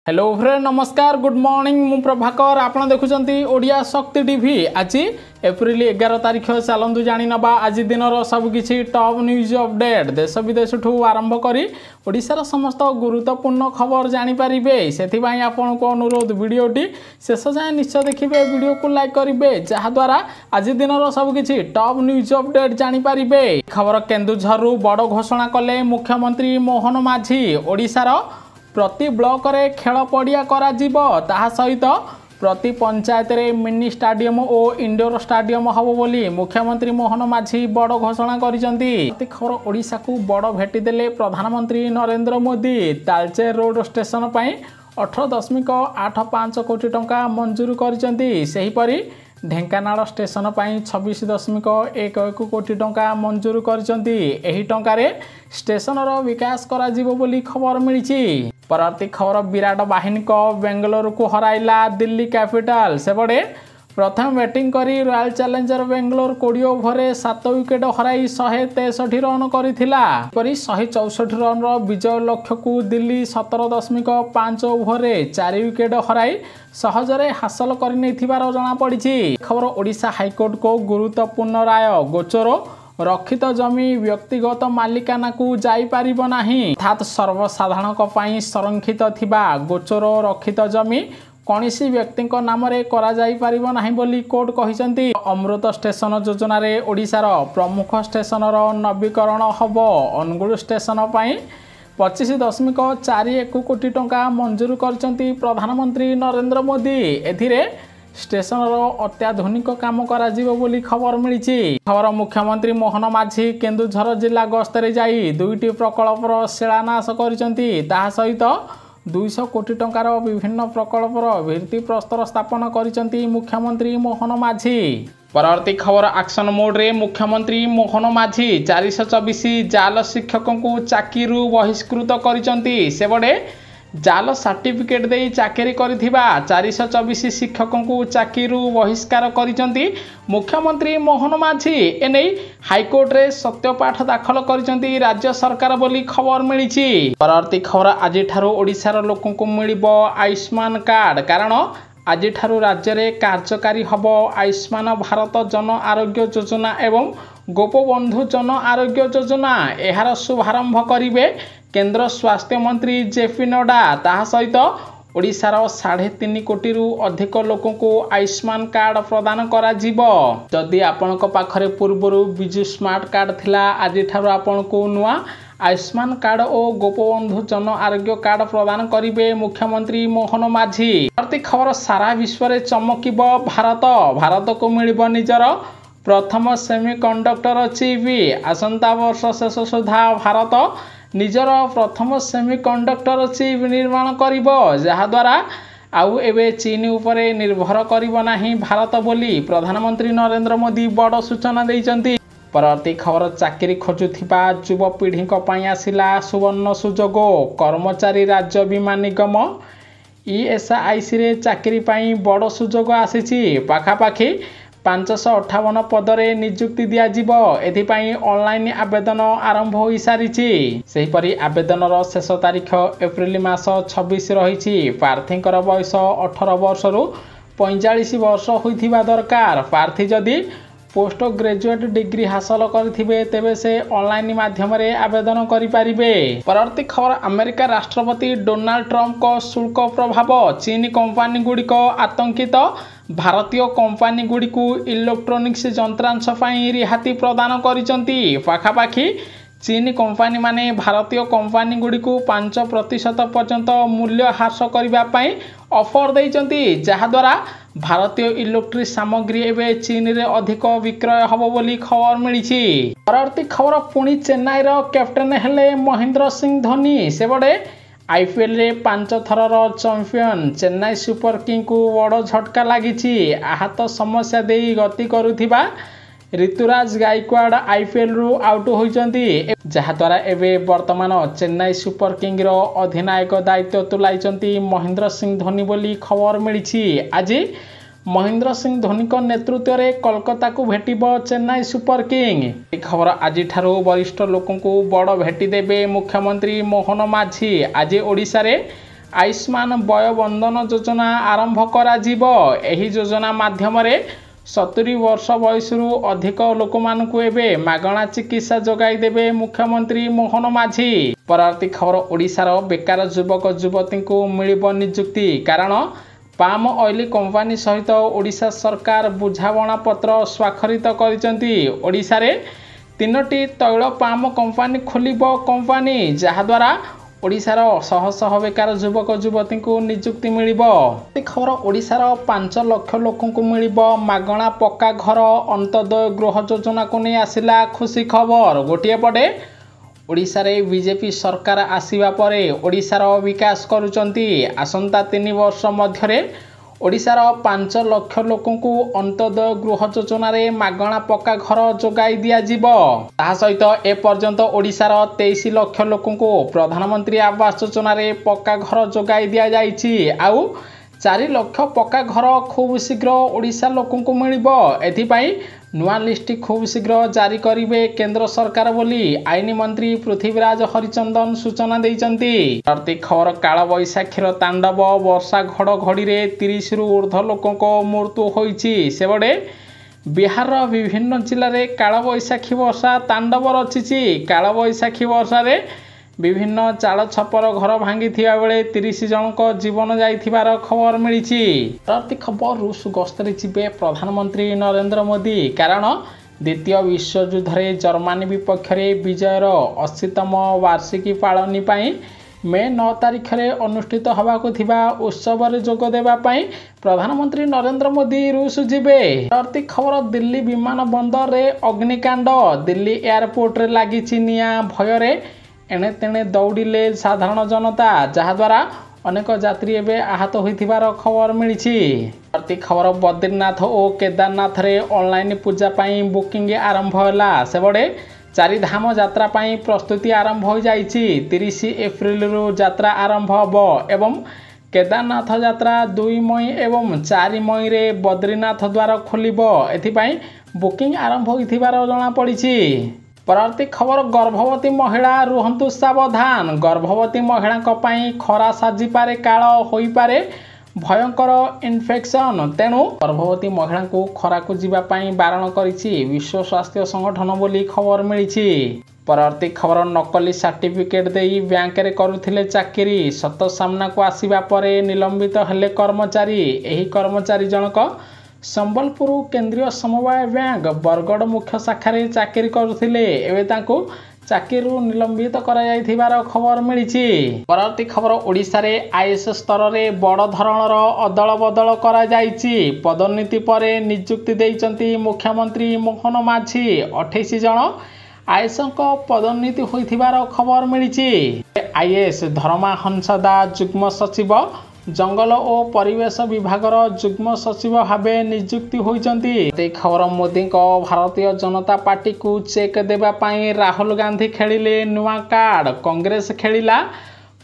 Hello friend नमस्कार good morning मु प्रभाकर आपन देखुचंती ओडिया शक्ति टीवी आज एप्रिल 11 तारिख चलतु जानी नबा आज दिन सबकि टॉप न्यूज अपडेट देश विदेश ठू आरंभ करी ओडिशार समस्त गुरुत्वपूर्ण खबर जानीपारे से आपन को अनुरोध वीडियोटी शेष जाए निश्चय देखिए वीडियो को लाइक करेंगे जहाद्वारा आज दिन सबकि टॉप न्यूज अपडेट जानीपारे। खबर केन्दुझर बड़ घोषणा कले मुख्यमंत्री मोहन माझी ओडिशार प्रति ब्लॉक रे खेल पड़िया करा जीवो ताहा सहित प्रति पंचायत रे मिनी स्टाडियम और इंडोर स्टाडियम हबो बोली मुख्यमंत्री मोहन माझी बड़ घोषणा करिसेंती। खबर ओडिशा को बड़ भेटी देले प्रधानमंत्री नरेंद्र मोदी तालचेर रोड स्टेशन पई 18.85 कोटी टंका मंजूर करिसेंती। सेहीपरि ढेंकानाल स्टेशन पई 26.11 कोटी टंका मंजूर करिसेंती। एही टंकारे स्टेशनर विकास करा जीवो बोली खबर मिली। परवर्ती खबर विराट बाहिनी को बेंगलोर को हराइला दिल्ली कैपिटल सेबड़े प्रथम बैटिंग करी royal challenger Bangalore 20 over 7 wicket हराई 163 रन करिथिला। 164 रन विजय लक्ष्य को दिल्ली 17.5 ओवर 4 विकेट हराई सहजरे हासिल कर जना पड़ी। खबर ओडिशा हाईकोर्ट को गुरुत्वपूर्ण राय गोचर रक्षित जमी व्यक्तिगत मालिकाना को जाई पारिबो नाही अर्थात सर्वसाधारण संरक्षित थिबा गोचर रक्षित जमी कौनसी व्यक्ति नाम रे करा जाई पारिबो नाही बोली कोर्ट कहिसेंती। अमृत स्टेशन योजना रे ओडिशार प्रमुख स्टेशनर नवीकरण हबो। अनुगुल स्टेशन पई 25.41 कोटी टंका मंजूर करचंती प्रधानमंत्री नरेंद्र मोदी। एथिरे स्टेशनर अत्याधुनिक काम करा जीवो बोली खबर मिली। खबर मुख्यमंत्री मोहन माझी केन्दुझर जिला गस्तरे जाई 2टी प्रकल्पर शिलान्यास करिसेंती। ताहा सहित 200 कोटी टंकार विभिन्न प्रकल्पर भित्ति प्रस्तर स्थापन करिसेंती मुख्यमंत्री मोहन माझी। परवर्ती खबर एक्शन मोड रे मुख्यमंत्री मोहन माझी 424 जाल शिक्षकों को चाकरी बहिष्कृत करिसेंती। सेबडे जाल सर्टिफिकेट दे चाकरी करिथिबा 424 शिक्षकों को चाकरी बहिष्कार करिसेंती मुख्यमंत्री मोहन माझी। एने हाईकोर्ट रे सत्यपाठ दाखल करिसेंती राज्य सरकार बोली खबर मिली। परवर्ती खबर आज ठारू ओडिशार लोकों को मिलिबो आयुष्मान कार्ड कारण आज ठारू राज्य रे कार्यकारी हबो आयुष्मान भारत जन आरोग्य योजना एवं गोपबंधु जन आरोग्य योजना। एहार शुभारंभ करिवे केंद्र स्वास्थ्य मंत्री जेपी नड्डा। ताहा सहित ओडिशार 3.5 कोटी अधिक लोकों को आयुष्मान कार्ड प्रदान करा जीवो। जदि आपनक पाखरे पूर्वरु बिजु स्मार्ट कार्ड थिला आज ठारू आपनको नुआ आयुष्मान कार्ड और गोपबंधु जन आरोग्य कार्ड प्रदान करिवे मुख्यमंत्री मोहन माझी। प्रति खबर सारा विश्व रे चमकिबो भारत को मिलिबो निजर प्रथम सेमीकंडक्टर चिप। आसंता वर्ष शेष सुधा भारत निजर प्रथम सेमीकंडक्टर चिप निर्माण करिबो जहाद्वारा आउ एबे चीन उपरे निर्भर करिबो नाही भारत बोली प्रधानमंत्री नरेंद्र मोदी बड़ सूचना दैचंती। परवर्ती खबर चाकरी खोजुथिबा युवपीढ़ी पई आसिला सुवर्ण सुजोग। कर्मचारी राज्य बीमा निगम ईएसआईसी रे चाकरी पई बड़ सुजोग आसीची। पाखापाखी 558 पदरे नियुक्ति दिया जीवो। एथिपाई ऑनलाइन आवेदन आरंभ हो सारिछि। सेहीपरि आवेदनर शेष तारीख एप्रिल मास 26 रही। प्रार्थींकर बयस 18 वर्ष रु 45 वर्ष होइथिबा दरकार। प्रार्थी जदि पोस्ट ग्रेजुएट डिग्री हासिल करथिबे तेबे से ऑनलाइन माध्यम रे आवेदन करि पारिबे। परवर्ती खबर अमेरिका राष्ट्रपति डोनाल्ड ट्रंप को शुल्क प्रभाव चीनी कंपनी गुडी को आतंकित भारतीय कंपनी गुडी को इलेक्ट्रोनिक्स यंत्रांश पई रिहाती प्रदान करिसेंती। पाखापाखी चीनी कंपनी माने भारतीय कंपनी गुडी को 5% पर्यंत मूल्य ह्रास करबा पई ऑफर दैचंती जहाद्वारा भारतीय इलेक्ट्रिक सामग्री एवं चीन रे अधिक विक्रय हबो बोली खबर मिली। परवर्ती खबर पुणी चेन्नई रो कैप्टेन हेले महेंद्र सिंह धोनी। सेबडे आईपीएल रे 5 थरर चैंपियन चेन्नई सुपर किंग को बड़ झटका लागिछि। आहत समस्या देई गति करुथिबा ऋतुराज गायकवाड़ आईपीएल रु आउट होइचंती जहाद्वारा एबे वर्तमान चेन्नई सुपर किंग रो अधिनायक दायित्व तुलाइचंती महेंद्र सिंह धोनी बोली खबर मिली। आज महेंद्र सिंह धोनी को नेतृत्व में कोलकाता को भेटिबो चेन्नई सुपर किंग। खबर आज ठारू वरिष्ठ लोकों को बड़ भेटी देबे मुख्यमंत्री मोहन माझी। आज ओडिशा रे आयुष्मान वय बंधन योजना आरंभ कराजिब। एही योजना माध्यमरे 70 वर्ष बयसरू अधिक लोक मानकु एबे मागणा चिकित्सा जोगाई देबे मुख्यमंत्री मोहन माझी। परवर्ती खबर ओडिशार बेकार युवक युवती को मिलिब नियुक्ति। कारण पाम ऑयल कंपनी सहित ओडिशा सरकार बुझावणा पत्र स्वाक्षरित करिसंती। ओडिशा रे 3टी तैल पाम कंपनी खोलिब कंपनी, जहा द्वारा ओडिशार शह शह बेकार युवक युवती को नियुक्ति मिलिब। खबर ओडिशार 5 लाख लोक को मिलिब मागणा पक्का घर। अंत्योदय गृह योजना को नहीं आसिला खुशी खबर। गोटे पटे ओडिशा रे बीजेपी सरकार आसीबा परे ओडिशार विकास करुचंती। आसंता 3 वर्ष मध्यरे ओडिशार 5 लाख लोक को अंत्योदय गृह योजना रे मागणा पक्का घर जोगाई दिया जिवो। ताहा सहित ए पर्यंत ओडिशार 23 लाख लोक को प्रधानमंत्री आवास योजना रे पक्का घर जोगाई दिया जाइछि। आउ 4 लाख पक्का घर खूब शीघ्र ओडिशा लोक को मिलिबो। एथिपाई नुआ लिस्ट खूब शीघ्र जारी करिवे केंद्र सरकार बोली आईन मंत्री पृथ्वीराज हरिचंदन सूचना देइचंती। प्रति खबर काल बैशाखीर तांडव। वर्षा घड़घड़ी रे 30 रु ऊर्ध्व लोकंको मृत्यु होइछि। सेबडे बिहार विभिन्न जिल्ला रे काल बैशाखी वर्षा तांडव रचिछि। काल बैशाखी वर्षा रे विभिन्न चाल छपर घर भांगी थिया बेले 30 जनक जीवन जाइथिबार खबर मिलिछि। प्रति खबर रूस गस्तरे जिबे प्रधानमंत्री नरेंद्र मोदी। कारण द्वितीय विश्वयुद्ध रे जर्मनी विपक्ष रे विजयर 80तम वार्षिकी पालनी पाई मे 9 तारिख रे अनुष्ठित होबाकु थिबा उत्सव रे जोग देबा पाई प्रधानमंत्री नरेंद्र मोदी रूस जिबे। प्रति खबर दिल्ली विमान बंदर रे अग्निकांड। दिल्ली एयरपोर्ट रे लागिछि निया। भय रे एणे तेणे दौड़िले साधारण जनता, जहा द्वारा अनेक यात्री एवं आहत होइथिबार खबर मिलिछि। प्रति खबर बद्रीनाथ और केदारनाथ रे ऑनलाइन पूजा पाई बुकिंग आरंभ होला। सेबडे 4 धाम यात्रा पाई प्रस्तुति आरंभ हो जाइछि। 30 एप्रिल रु यात्रा आरंभ हबो एवं केदारनाथ यात्रा 2 मई एवं 4 मई रे बद्रीनाथ द्वार खोलिबो। एथिपाई बुकिंग आरंभ होइथिबार जणा पड़िछि। परवर्ती खबर गर्भवती महिला रुहंतु सावधान। गर्भवती महिला पाई खरा साजिपारे काल होई पारे भयंकर इन्फेक्शन। तेणु गर्भवती महिला को खरा को जीवा पाई बारण करिछि विश्व स्वास्थ्य संगठन बोली खबर मिलिछि। परवर्ती खबर नकली सर्टिफिकेट देई बैंक रे करुथिले चाकरी। सत सामना को आसीबा परे निलंबित हेले कर्मचारी। एही कर्मचारी जनक संबलपुर केंद्रीय समवाय बैंक बरगड़ मुख्य शाखा रे चाकरी करुथिले। एबे तांको चाकरी निलंबित करा जाइथिबार खबर मिलिछि। परवर्ती खबर ओडिशा रे आईएएस स्तर रे बड़ धरणर अदल बदल करा जाइछि। पदोन्नति परे नियुक्ति देइचंती मुख्यमंत्री मोहन माझी। 28 जन आईएएस पदोन्नति होइथिबार खबर मिलिछि। आईएएस धर्मा हंसदा जुग्म सचिव जंगल और परिवेश विभागर जुग्म सचिव भावे नियुक्ति होइचंती। खबर मोदी को भारतीय जनता पार्टी को चेक देबा पाई राहुल गांधी खेलिले नुआ कार्ड। कांग्रेस खेलिला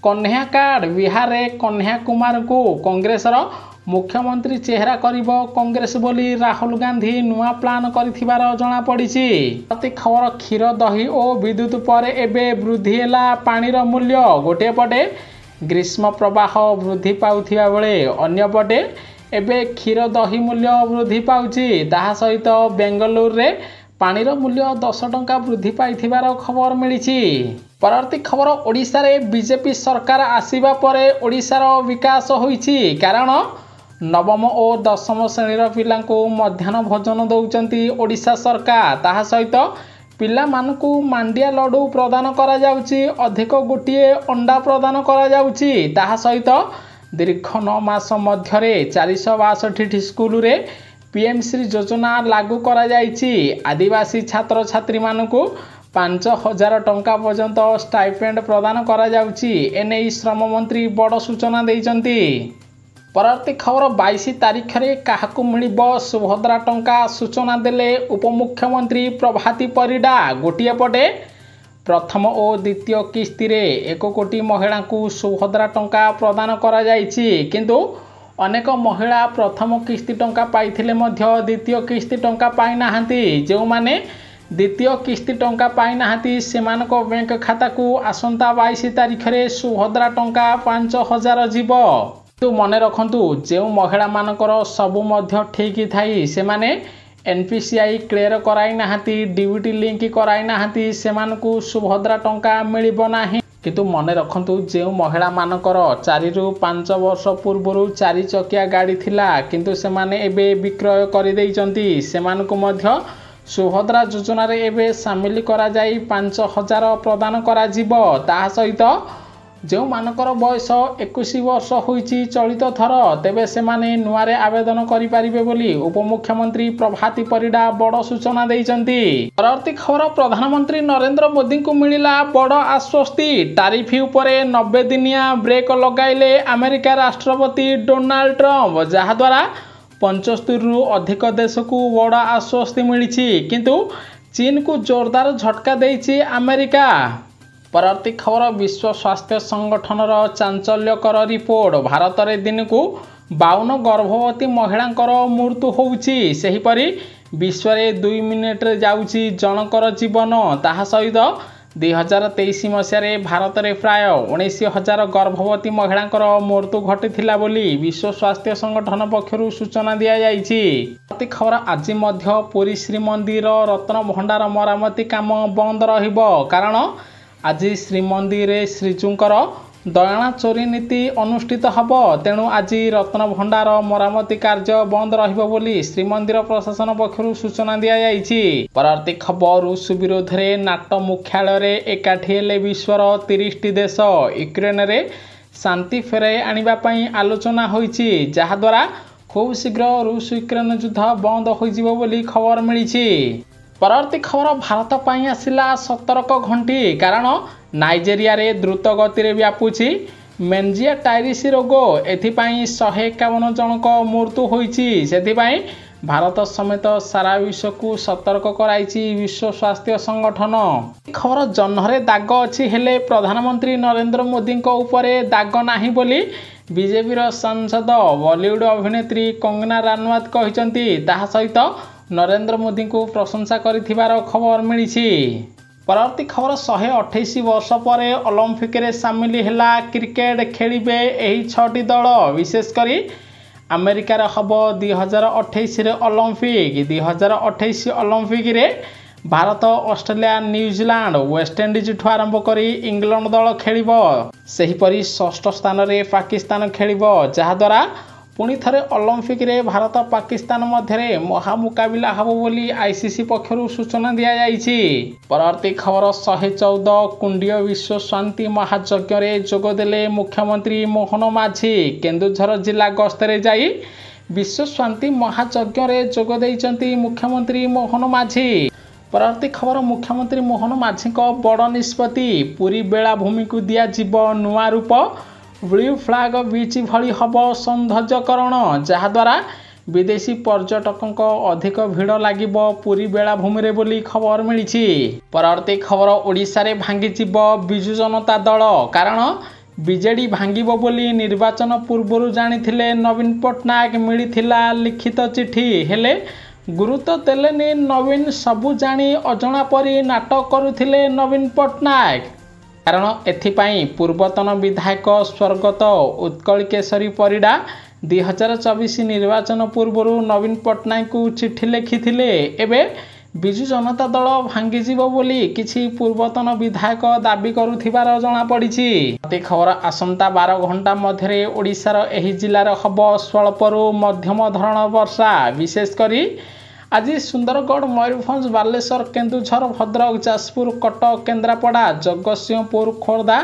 कन्हैया कार्ड। बिहार रे कन्हैया कुमार को कांग्रेस रो मुख्यमंत्री चेहरा करिबो कांग्रेस बोली राहुल गांधी नुआ प्लान करिथिबार जणा पड़िछि। प्रति खबर क्षीर दही और विद्युत पर एबे वृद्धि हैला पानीर मूल्य। गोटे पटे ग्रीष्म प्रवाह वृद्धि पाउथिबा बेले अन्य पटे एबे क्षीर दही मूल्य वृद्धि पाउछि। ताहा सहित बेंगलुरु रे पानीर मूल्य 10 टंका वृद्धि पाइथिबार खबर मिलिछि। परवर्ती खबर ओडिशा रे बीजेपी सरकार आसीबा परे ओडिशार विकास होइछि। कारण नवम और 10म श्रेणीर पिलांको मध्याह्न भोजन दउचंती ओडिशा सरकार। ताहा सहित पिला मानकु मांडिया लड्डू प्रदान करा जाउछि। अधिक गोटिए अंडा प्रदान करा जाउछि। ताहा सहित दीर्घ 9 मास मध्यरे 462 स्कूल रे पीएमश्री योजना लागू करा जाइछि। आदिवासी छात्र छात्री मानकु 5000 टंका पर्यंत स्टाइपेंड प्रदान करा जाउछि। एने श्रम मंत्री बड़ सूचना देइचंती। परवर्ती खबर 22 तारिख रे काहाकु मिलिबो सुभद्रा टंका सूचना देले उपमुख्यमंत्री प्रभाती परिडा। गोटिए पटे प्रथम और द्वितीय किस्ती रे 1 कोटी महिला को सुभद्रा टंका प्रदान करा जाइछि। किंतु अनेक महिला प्रथम किस्ती टंका पाइथिले मध्य द्वितीय किस्ती टंका पाई नाहंती। जो माने द्वितीय किस्ती टंका पाई नाहांती सेमानक बैंक खाता को आसंता 22 तारिख रे सुभद्रा टंका 5000 जीव। तो मने रखंतु जो महिला मानकर सबु मध्य ठीक थाई सेमाने एनपीसीआई क्लियर कराई नाहांती डीबीटी लिंक कराई नाहांती सेमानकु सुभद्रा टंका मिलिबो नाही। किंतु मने रखंतु जो महिला मानकर 4 रु 5 वर्ष पूर्व 4 चकिया गाड़ी थिला किंतु सेमाने एबे विक्रय कर देइचंती सेमानकु मध्य सुभद्रा योजना रे एबे शामिल करा जाई 5000 प्रदान करा जिवो। ता सहित जो मानकर बयस 21 वर्ष होईची चलित थर तेबे सेमाने नुआरे आवेदन करि परिबे बोली उपमुख्यमंत्री प्रभाती परिडा बड़ सूचना देइचंती। परवर्ती खबर प्रधानमंत्री नरेंद्र मोदी को मिलिला बड़ आश्वस्ति। टारिफ उपरे 90 दिनिया ब्रेक लगाइले अमेरिका राष्ट्रपति डोनाल्ड ट्रम्प जहा द्वारा 75 रु अधिक देश को बड़ आश्वस्ति मिलिछि किंतु चीन को जोरदार झटका देइछि अमेरिका। परवर्ती खबर विश्व स्वास्थ्य संगठन चांचल्यकर रिपोर्ट भारत में दिन को 52 गर्भवती महिला मृत्यु होउछि। सेहिपरि विश्व में 2 मिनिट रे जाउछि जनकर जीवन। ताहा सहित 2023 मसीह भारत में प्राय 19,000 गर्भवती महिला मृत्यु घटी बोली विश्व स्वास्थ्य संगठन पक्षर सूचना दि जाइछि। खबर आज मध्य पुरी श्रीमंदिर रत्न भंडार मरामती काम बंद रहिबो कारण आज श्रीमंदिर श्रीजूंकर दयाणा चोरी नीति अनुष्ठित हब तेणु आज रत्न भंडार मरामती कार्य बंद रहिबो बोली श्रीमंदिर प्रशासन पक्षर सूचना दि जाइछि। परवर्ती खबर रूस विरोध में नाटो मुख्यालय रे एकाठी हेले विश्वर 30 देश यूक्रेन रे शांति फेराई आनिबा पई आलोचना होईछि जहा द्वारा खूब शीघ्र रूस यूक्रेन युद्ध बंद होइजिबो बोली खबर मिलिछि। परवर्ती खबर भारत पाई आसिला सतर्क घंटी कारण नाइजेरिया रे द्रुत गति रे व्यापुछि मेंजियाटाइटिस रोग। एथिपाई 151 जनक मृत्यु होईछि। सेथिपाई भारत समेत सारा विश्व को सतर्क कराइछि विश्व स्वास्थ्य संगठन। खबर जन्हरे दाग अछि हेले प्रधानमंत्री नरेंद्र मोदी को ऊपर दाग नाही बोली बीजेपी सांसद बॉलीवुड अभिनेत्री कंगना रनौत कहिसंती। ताहा सहित नरेंद्र मोदी को प्रशंसा करिथिबार खबर मिलिछि। परवर्ती खबर 128 वर्ष पर ओलंपिक रे शामिल हैला क्रिकेट खेलिबे एही 6टी दल विशेषकर अमेरिका रे हब 2028 रे ओलंपिक। 2028 ओलंपिक रे भारत ऑस्ट्रेलिया न्यूजीलैंड वेस्टइंडीज ठू आरंभ करी इंग्लैंड दल खेलिबो। सेहिपरि 6ठ स्थान रे पाकिस्तान खेलिबो जहा द्वारा पुणी थरे ओलंपिक रे भारत पाकिस्तान मध्य महामुकाबिला हब बोली आईसीसी पक्षर सूचना दि जाइछि। परवर्ती खबर 114 कुंडीय विश्व शांति महायज्ञ रे जोगदेले मुख्यमंत्री मोहन माझी केन्दुझर जिला गस्तरे जाई विश्व शांति महायज्ञ रे जोग दैचंती मुख्यमंत्री मोहन माझी। परवर्ती खबर मुख्यमंत्री मोहन माझी को बड़ निष्पत्ति पुरी बेलाभूमि को दिया जीव नुआ रूप ब्लू फ्लैग बीच भली हब सौंदर्यकरण जहा द्वारा विदेशी पर्यटकों अधिक भीड़ लगे पुरी बेलाभूमि रे बोली खबर मिली। परवर्ती खबर ओडिशा रे भांगी जीव बिजु जनता दल कारण बीजेडी भांगिबो बोली निर्वाचन पूर्व जानिथिले नवीन पट्टनायक मिलिथिला लिखित चिठी हेले गुरुत्व देलेनी नवीन सबु जानी अजणा परी नाटक करुथिले नवीन पट्टनायक कारण एथिपाई पूर्वतन विधायक स्वर्गत उत्कल केशरी परिडा 2024 निर्वाचन पूर्व नवीन पट्टनायक को चिठी लिखिथिले एबे बिजु जनता दल भांगिजिबो बोली किछि पूर्वतन विधायक दाबी करुथिबार जणा पड़िछि। खबर आसंता 12 घंटा मध्यरे ओडिशार एही जिल्लार हब स्वल्परू मध्यम धरण वर्षा विशेषकरी आज सुंदरगढ़ मयूरभंज बालेश्वर केन्दुझर भद्रक जाजपुर कटक केन्द्रापड़ा जगतसिंहपुर खोर्धा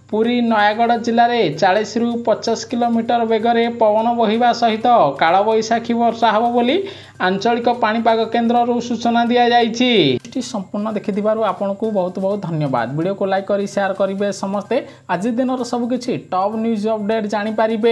पुरी नयागढ़ जिले में 40 रु 50 किलोमीटर बेगरे पवन बहिबा सहित कालबैशाखी वर्षा हब बोली आंचलिक पाणीपाग केन्द्र सूचना दि जाइछि। संपूर्ण देखिथिबारु आपनकु बहुत बहुत धन्यवाद। वीडियो को लाइक करी शेयर करिवे समस्ते आज दिन सबकिछि टॉप न्यूज अपडेट जानि पारिबे।